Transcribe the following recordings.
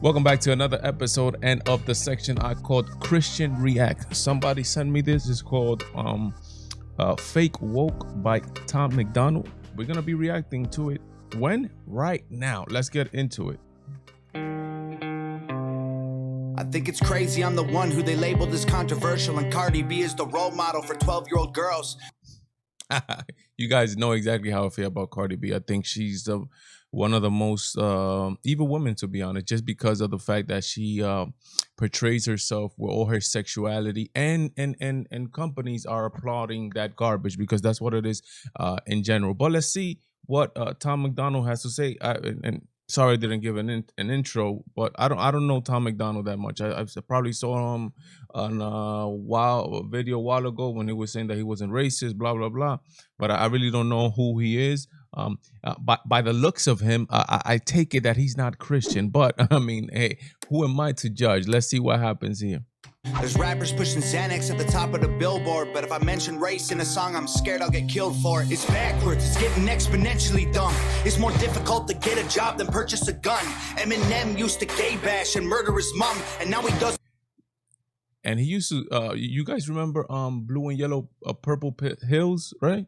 Welcome back to another episode and of the section I called Christian React. Somebody sent me this. It's called Fake Woke by Tom MacDonald. We're going to be reacting to it. When? Right now. Let's get into it. I think it's crazy I'm the one who they labeled as controversial, and Cardi B is the role model for 12-year-old girls. You guys know exactly how I feel about Cardi B. I think she's one of the most evil women, to be honest, just because of the fact that she portrays herself with all her sexuality, and companies are applauding that garbage because that's what it is in general. But let's see what Tom MacDonald has to say. And sorry I didn't give an intro, but I don't know Tom MacDonald that much. I probably saw him on a video a while ago when he was saying that he wasn't racist, blah blah blah. But I really don't know who he is. By the looks of him, I take it that he's not Christian. But I mean, hey, who am I to judge? Let's see what happens here. There's rappers pushing Xanax at the top of the billboard, but if I mention race in a song, I'm scared I'll get killed for it. It's backwards, it's getting exponentially dumb. It's more difficult to get a job than purchase a gun. Eminem used to gay bash and murder his mom, and now he does. And he used to, you guys remember Blue and Yellow Purple Hills, right?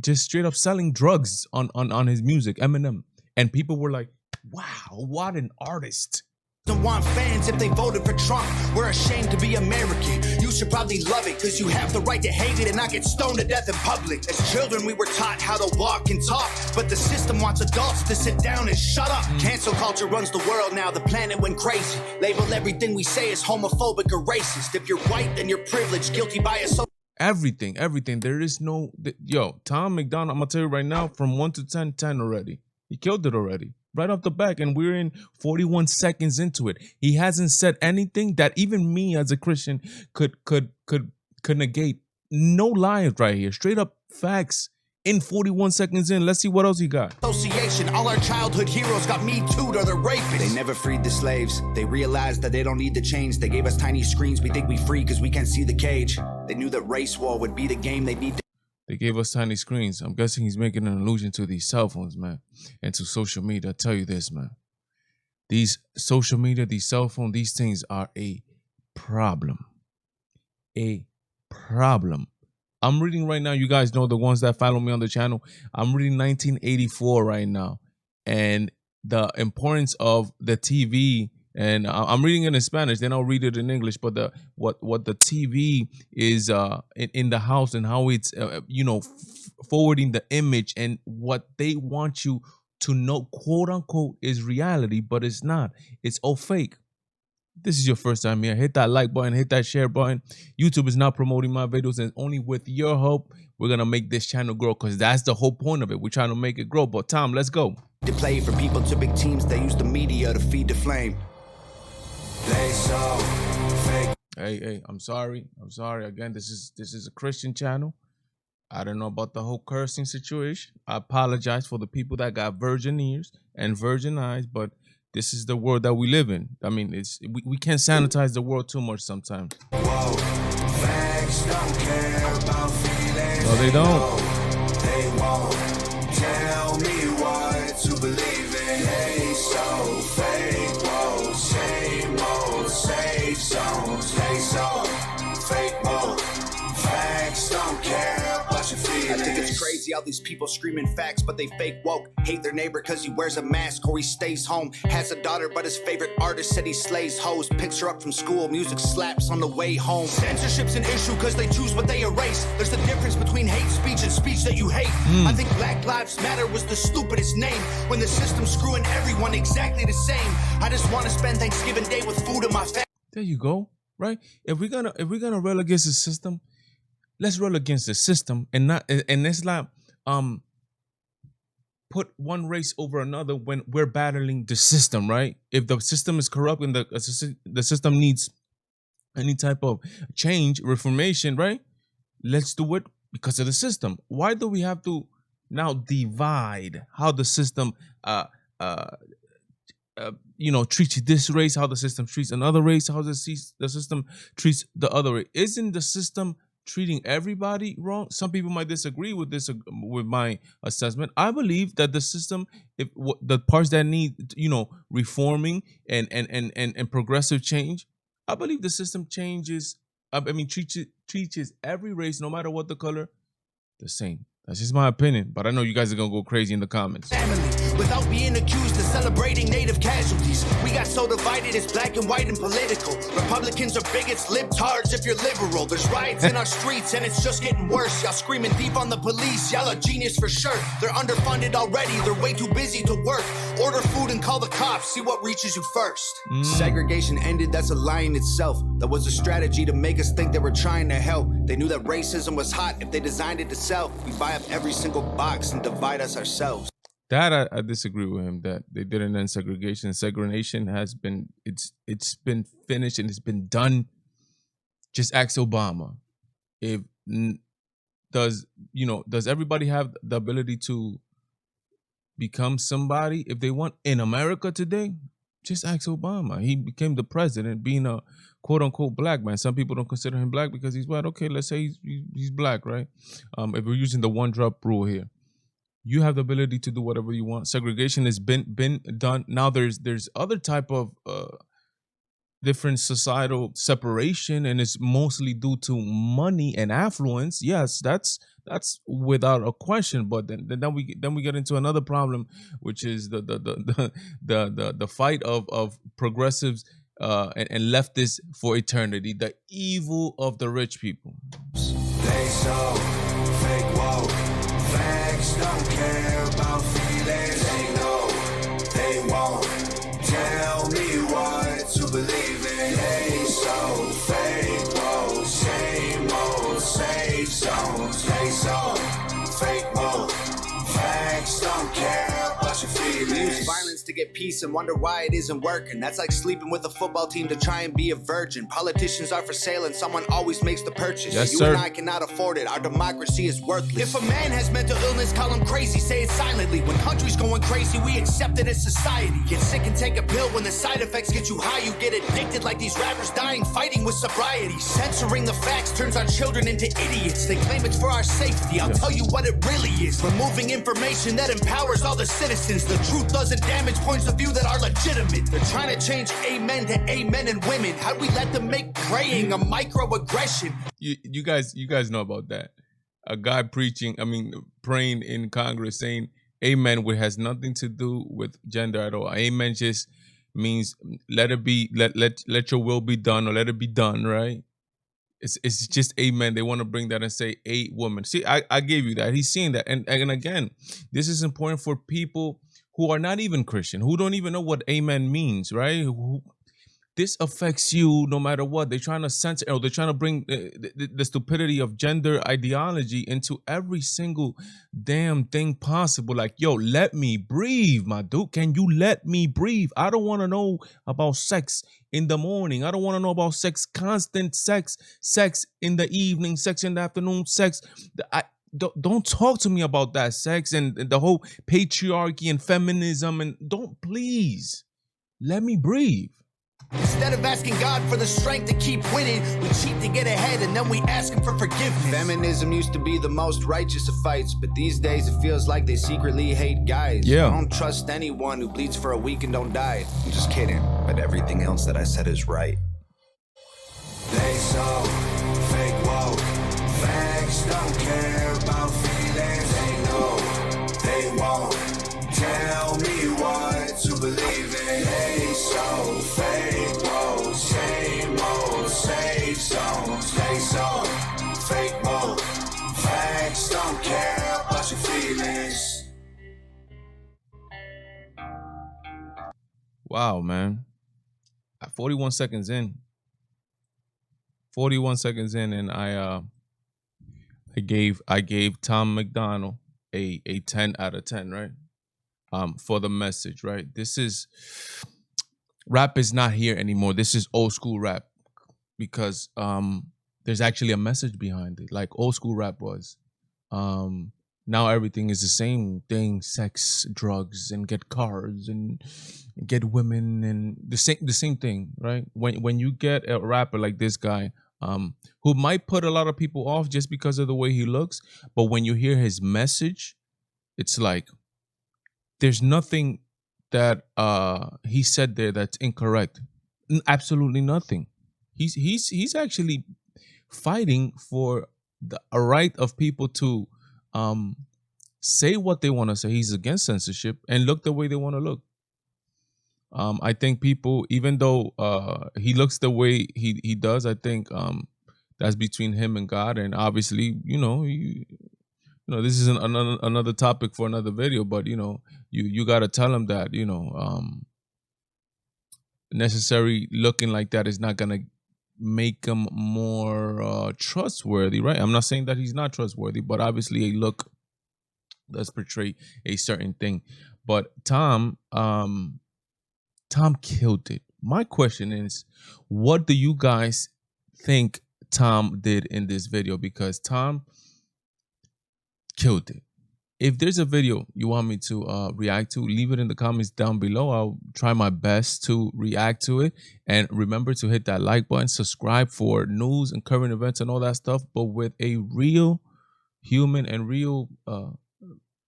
Just straight up selling drugs on his music, Eminem. And people were like, wow, what an artist. Don't want fans if they voted for Trump. We're ashamed to be American. You should probably love it, cause you have the right to hate it and not get stoned to death in public. As children we were taught how to walk and talk, but the system wants adults to sit down and shut up. Cancel culture runs the world now, the planet went crazy. Label everything we say as homophobic or racist. If you're white, then you're privileged, guilty by association. Everything. There is no, Tom MacDonald, I'm gonna tell you right now, from 1 to 10, 10 already. He killed it already. Right off the back, and we're in 41 seconds into it. He hasn't said anything that even me as a Christian could negate. No lies right here. Straight up facts in 41 seconds in. Let's see what else he got. Association, all our childhood heroes got me too'd or they're rapists. They never freed the slaves. They realized that they don't need to change. They gave us tiny screens. We think we free because we can't see the cage. They knew that race war would be the game they need to. They gave us tiny screens. I'm guessing he's making an allusion to these cell phones, man, and to social media. I'll tell you this, man. These social media, these cell phones, these things are a problem. A problem. I'm reading right now. You guys know, the ones that follow me on the channel, I'm reading 1984 right now. And the importance of the TV, and I'm reading it in Spanish, then I'll read it in English, but what the TV is in the house, and how it's forwarding the image, and what they want you to know, quote unquote, is reality, but it's not. It's all fake. This is your first time here, hit that like button, hit that share button. YouTube is not promoting my videos, and only with your help we're gonna make this channel grow, because that's the whole point of it. We're trying to make it grow. But Tom, let's go. They play for people to big teams. They use the media to feed the flame. They so fake. Hey, I'm sorry. Again, this is a Christian channel. I don't know about the whole cursing situation. I apologize for the people that got virgin ears and virgin eyes, but this is the world that we live in. I mean, we can't sanitize the world too much sometimes. Whoa. Facts don't care about feelings. No, they don't. They won't tell me what to believe in. They so fake. Whoa, same old safe zones. They so fake. Whoa, facts don't care about your feelings. I think it's crazy how these people screaming facts, but they fake woke. Hate their neighbor cause he wears a mask or he stays home. Has a daughter, but his favorite artist said he slays hoes. Picks her up from school, music slaps on the way home. Censorship's an issue cause they choose what they erase. There's a difference between hate speech and speech that you hate. I think Black Lives Matter was the stupidest name, when the system's screwing everyone exactly the same. I just want to spend Thanksgiving Day with food in my family. There you go. Right? If we're gonna rail against the system, let's rail against the system, and it's like put one race over another when we're battling the system, right? If the system is corrupt and the system needs any type of change, reformation, right? Let's do it because of the system. Why do we have to now divide how the system treats this race, how the system treats another race, how the system treats the other race? Isn't the system treating everybody wrong. Some people might disagree with this with my assessment. I believe that the system, if the parts that need reforming and progressive change, I believe the system changes. I mean, treats every race, no matter what the color, the same. That's just my opinion, but I know you guys are gonna go crazy in the comments. Family, without being accused of celebrating native casualties. We got so divided, it's black and white and political. Republicans are bigots, libtards if you're liberal. There's riots in our streets and it's just getting worse. Y'all screaming thief on the police, y'all are genius for sure. They're underfunded already, they're way too busy to work. Order food and call the cops, see what reaches you first. Segregation ended, that's a lie in itself. That was a strategy to make us think they were trying to help. They knew that racism was hot if they designed it to sell. We buy up every single box and divide us ourselves. That I disagree with him that they didn't end segregation. Segregation has been it's been finished and it's been done. Just ask Obama. Does everybody have the ability to become somebody if they want in America today? Just ask Obama. He became the president being a quote unquote black man. Some people don't consider him black because he's white. Okay, let's say he's black, right? If we're using the one drop rule here, you have the ability to do whatever you want. Segregation has been done. Now there's other type of different societal separation, and it's mostly due to money and affluence. Yes, that's without a question. But then we get into another problem, which is the fight of progressives and leftists for eternity. The evil of the rich people. They so fake woke. Facts don't care about feelings. They know they won't tell me what to believe in. They so fake woke. Same old safe zones. They so fake woke. Facts don't care about your feelings. We use violence to get peace and wonder why it isn't working. That's like sleeping with a football team to try and be a virgin. Politicians are for sale and someone always makes the purchase. Yes, you sir. and I cannot afford it. Our democracy is worthless. If a man has mental illness, call him crazy. Say it silently. When country's going crazy, we accept it as society. Get sick and take a pill. When the side effects get you high, you get addicted like these rappers dying fighting with sobriety. Censoring the facts turns our children into idiots. They claim it's for our safety. I'll tell you what it really is. Removing information that empowers all the citizens. The truth doesn't damage points of view that are legitimate. They're trying to change amen to amen and women. How do we let them make praying a microaggression? You guys know about that. A guy praying in Congress saying amen, which has nothing to do with gender at all. Amen just means let it be, let your will be done, or let it be done, right? It's just amen. They want to bring that and say a woman. See, I gave you that. He's seeing that. And again, this is important for people who are not even Christian, who don't even know what amen means, right? This affects you no matter what. They're trying to censor, or they're trying to bring the stupidity of gender ideology into every single damn thing possible. Like, yo, let me breathe, my dude. Can you let me breathe? I don't want to know about sex in the morning. I don't want to know about sex, constant sex in the evening, sex in the afternoon, sex. Don't talk to me about that sex and the whole patriarchy and feminism. And please, let me breathe. Instead of asking God for the strength to keep winning, we cheat to get ahead and then we ask him for forgiveness. Feminism used to be the most righteous of fights, but these days it feels like they secretly hate guys. Yeah. I don't trust anyone who bleeds for a week and don't die. I'm just kidding, but everything else that I said is right. They so fake woke. Facts don't care about feelings. They know they won't tell me what to believe in. They so fake woke. Same old safe zones. They so fake woke. Facts don't care about your feelings. Wow, man. 41 seconds in. 41 seconds in, and I gave Tom MacDonald a 10 out of 10, right? For the message, right? This is rap is not here anymore. This is old school rap, because there's actually a message behind it, like old school rap was. Now everything is the same thing: sex, drugs, and get cars and get women, and the same thing, right? When you get a rapper like this guy, who might put a lot of people off just because of the way he looks. But when you hear his message, it's like there's nothing that he said there that's incorrect. Absolutely nothing. He's actually fighting for a right of people to um say what they want to say. He's against censorship and look the way they want to look. I think people, even though he looks the way he does, I think that's between him and God. And obviously, this is another topic for another video. But you got to tell him that necessary looking like that is not gonna make him more trustworthy, right? I'm not saying that he's not trustworthy, but obviously a look does portray a certain thing. But Tom killed it. My question is, what do you guys think Tom did in this video? Because Tom killed it. If there's a video you want me to react to, leave it in the comments down below. I'll try my best to react to it. And remember to hit that like button, subscribe for news and current events and all that stuff, but with a real human and real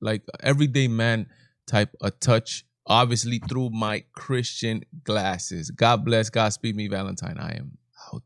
like everyday man type of touch, obviously through my Christian glasses. God bless, Godspeed me, Valentine. I am